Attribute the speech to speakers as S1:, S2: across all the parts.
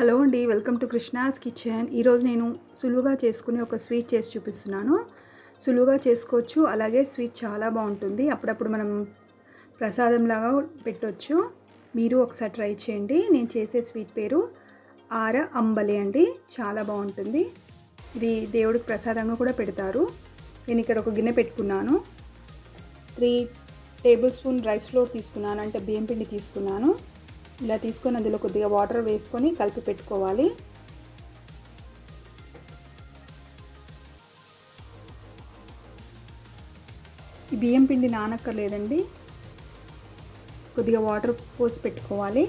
S1: Hello అండి, welcome to Krishna's kitchen. ఈరోజు నేను సులువుగా చేసుకునే ఒక స్వీట్ చేసి చూపిస్తున్నాను. సులువుగా చేసుకోవచ్చు, అలాగే స్వీట్ చాలా బాగుంటుంది. అప్పుడప్పుడు మనం ప్రసాదంలాగా పెట్టవచ్చు. మీరు ఒకసారి ట్రై చేయండి. నేను చేసే స్వీట్ పేరు ఆర అంబలి అండి. చాలా బాగుంటుంది. ఇది దేవుడికి ప్రసాదంగా కూడా పెడతారు. నేను ఇక్కడ ఒక గిన్నె పెట్టుకున్నాను. 3 టేబుల్ స్పూన్ రైస్ ఫ్లోర్ తీసుకున్నాను, అంటే బియ్యం పిండి తీసుకున్నాను. ఇలా తీసుకొని అందులో కొద్దిగా వాటర్ వేసుకొని కలిపి పెట్టుకోవాలి. ఈ బియ్యం పిండి నానక్కర్లేదండి, కొద్దిగా వాటర్ పోసి పెట్టుకోవాలి.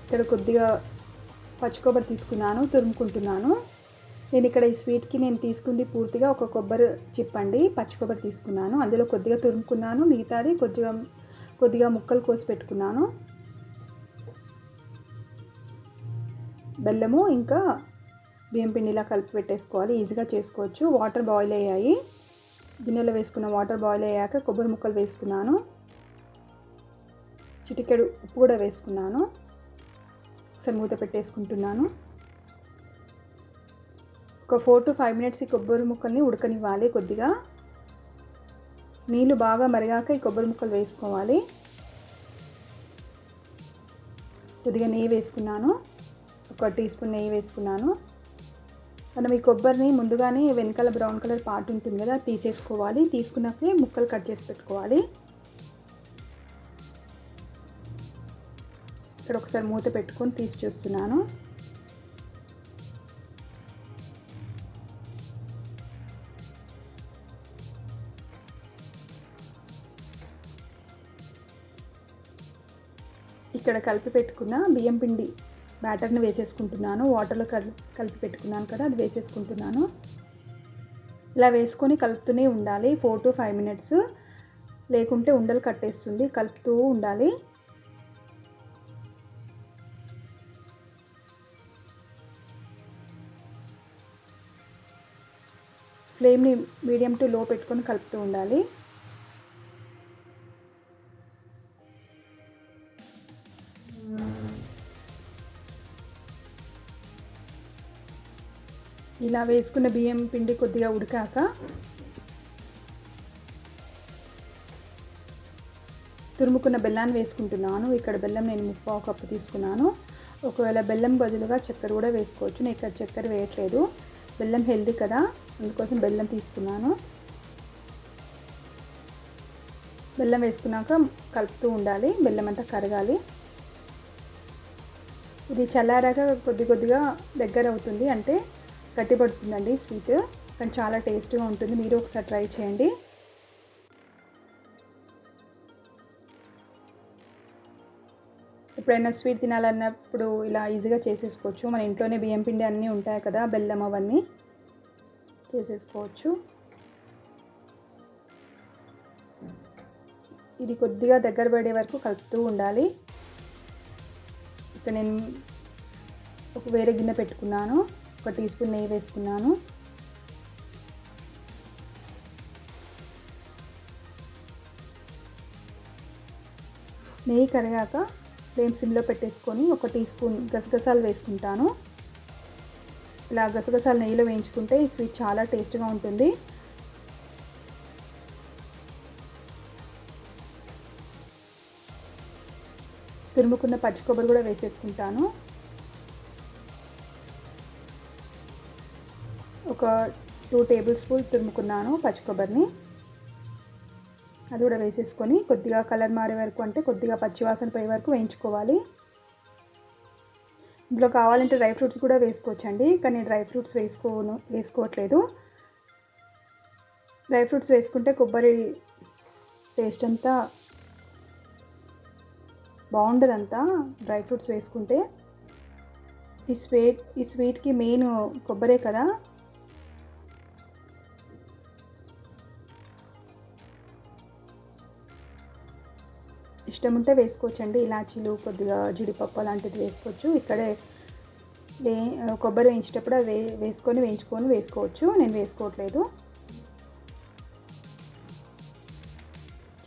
S1: ఇక్కడ కొద్దిగా పచ్చి కొబ్బరి తీసుకున్నాను, తురుముకుంటున్నాను. నేను ఇక్కడ ఈ స్వీట్కి నేను తీసుకుంది పూర్తిగా ఒక కొబ్బరి చిప్పండి, పచ్చి కొబ్బరి తీసుకున్నాను. అందులో కొద్దిగా తురుముకున్నాను, మిగతాది కొద్దిగా ముక్కలు కోసి పెట్టుకున్నాను. బెల్లము ఇంకా బియ్యం పిండిలా కలిపి పెట్టేసుకోవాలి. ఈజీగా చేసుకోవచ్చు. వాటర్ బాయిల్ అయ్యాయి. గిన్నెలో వేసుకున్న వాటర్ బాయిల్ అయ్యాక కొబ్బరి ముక్కలు వేసుకున్నాను. చిటికెడు ఉప్పు కూడా వేసుకున్నాను. ఒకసారి మూత పెట్టేసుకుంటున్నాను. ఒక 4 to 5 మినిట్స్ ఈ కొబ్బరి ముక్కల్ని ఉడకనివ్వాలి. కొద్దిగా నీళ్ళు బాగా మరిగాక ఈ కొబ్బరి ముక్కలు వేసుకోవాలి. కొద్దిగా నెయ్యి వేసుకున్నాను, 1 టీ స్పూన్ నెయ్యి వేసుకున్నాను. మనం ఈ కొబ్బరిని ముందుగానే వెనకాల బ్రౌన్ కలర్ పార్ట్ ఉంటుంది కదా, తీసేసుకోవాలి. తీసుకున్నాకే ముక్కలు కట్ చేసి పెట్టుకోవాలి. ఇక్కడ ఒకసారి మూత పెట్టుకొని తీసి చూస్తున్నాను. ఇక్కడ కలిపి పెట్టుకున్న బియ్యం పిండి బ్యాటర్ని వేసేసుకుంటున్నాను. వాటర్లో కలిపి పెట్టుకున్నాను కదా, అది వేసేసుకుంటున్నాను. ఇలా వేసుకొని కలుపుతూనే ఉండాలి 4 to 5 మినిట్స్, లేకుంటే ఉండలు కట్టేస్తుంది. కలుపుతూ ఉండాలి. ఫ్లేమ్ని మీడియం టు లో పెట్టుకొని కలుపుతూ ఉండాలి. ఇలా వేసుకున్న బియ్యం పిండి కొద్దిగా ఉడికాక తురుముకున్న బెల్లాన్ని వేసుకుంటున్నాను. ఇక్కడ బెల్లం నేను 3/4 కప్పు తీసుకున్నాను. ఒకవేళ బెల్లం బదులుగా చక్కెర కూడా వేసుకోవచ్చు. నేను ఇక్కడ చక్కెర వేయట్లేదు, బెల్లం హెల్దీ కదా, అందుకోసం బెల్లం తీసుకున్నాను. బెల్లం వేసుకున్నాక కలుపుతూ ఉండాలి. బెల్లం అంతా కరగాలి. ఇది చల్లారాక కొద్దిగా దగ్గర అవుతుంది, అంటే గట్టిపడుతుందండి స్వీట్, కానీ చాలా టేస్ట్గా ఉంటుంది. మీరు ఒకసారి ట్రై చేయండి. ఎప్పుడైనా స్వీట్ తినాలన్నప్పుడు ఇలా ఈజీగా చేసేసుకోవచ్చు. మన ఇంట్లోనే బియ్యం పిండి అన్నీ ఉంటాయి కదా, బెల్లం అవన్నీ చేసేసుకోవచ్చు. ఇది కొద్దిగా దగ్గర పడే వరకు కలుపుతూ ఉండాలి. ఇక్కడ నేను ఒక వేరే గిన్నె పెట్టుకున్నాను, 1 టీ స్పూన్ నెయ్యి వేసుకున్నాను. నెయ్యి కరిగాక ఫ్లేమ్ సిమ్లో పెట్టేసుకొని 1 టీ స్పూన్ గసగసాలు వేసుకుంటాను. ఇలా గసగసాలు నెయ్యిలో వేయించుకుంటే ఈ స్వీట్ చాలా టేస్ట్గా ఉంటుంది. తురుముకున్న పచ్చి కొబ్బరి కూడా వేసేసుకుంటాను. ఒక 2 టేబుల్ స్పూన్ తురుముకున్నాను పచ్చి కొబ్బరిని, అది కూడా వేసేసుకొని కొద్దిగా కలర్ మారే వరకు, అంటే కొద్దిగా పచ్చివాసన పోయే వరకు వేయించుకోవాలి. ఇందులో కావాలంటే డ్రై ఫ్రూట్స్ కూడా వేసుకోవచ్చండి, కానీ డ్రై ఫ్రూట్స్ వేసుకోవట్లేదు. డ్రై ఫ్రూట్స్ వేసుకుంటే కొబ్బరి టేస్ట్ అంతా బాగుండదంతా డ్రై ఫ్రూట్స్ వేసుకుంటే. ఈ స్వీట్కి మెయిన్ కొబ్బరే కదా. ఇష్టం ఉంటే వేసుకోవచ్చండి, ఇలాచీలు, కొద్దిగా జీడిపప్పు అలాంటిది వేసుకోవచ్చు. ఇక్కడే కొబ్బరి వేయించేటప్పుడు అది వేయించుకొని వేసుకోవచ్చు. నేను వేసుకోవట్లేదు.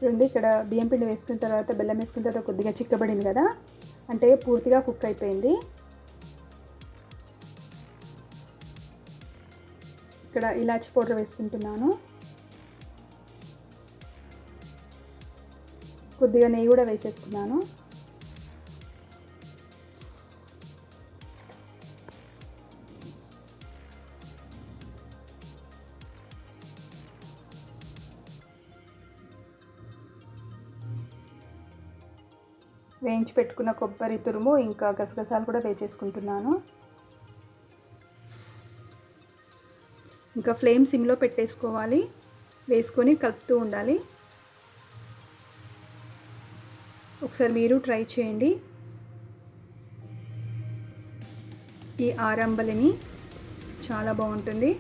S1: చూడండి, ఇక్కడ బియ్యం పిండి వేసుకున్న తర్వాత బెల్లం వేసుకున్న తర్వాత కొద్దిగా చిక్కబడింది కదా, అంటే పూర్తిగా కుక్ అయిపోయింది. ఇక్కడ ఇలాచి పౌడర్ వేసుకుంటున్నాను. కొద్దిగా నెయ్యి కూడా వేసేసుకున్నాను. వేయించి పెట్టుకున్న కొబ్బరి తురుము ఇంకా గసగసాలు కూడా వేసేసుకుంటున్నాను. ఇంకా ఫ్లేమ్ సిమ్లో పెట్టేసుకోవాలి, వేసుకొని కలుపుతూ ఉండాలి. ఒకసారి మీరు ట్రై చేయండి ఈ ఆరంబలిని, చాలా బాగుంటుంది.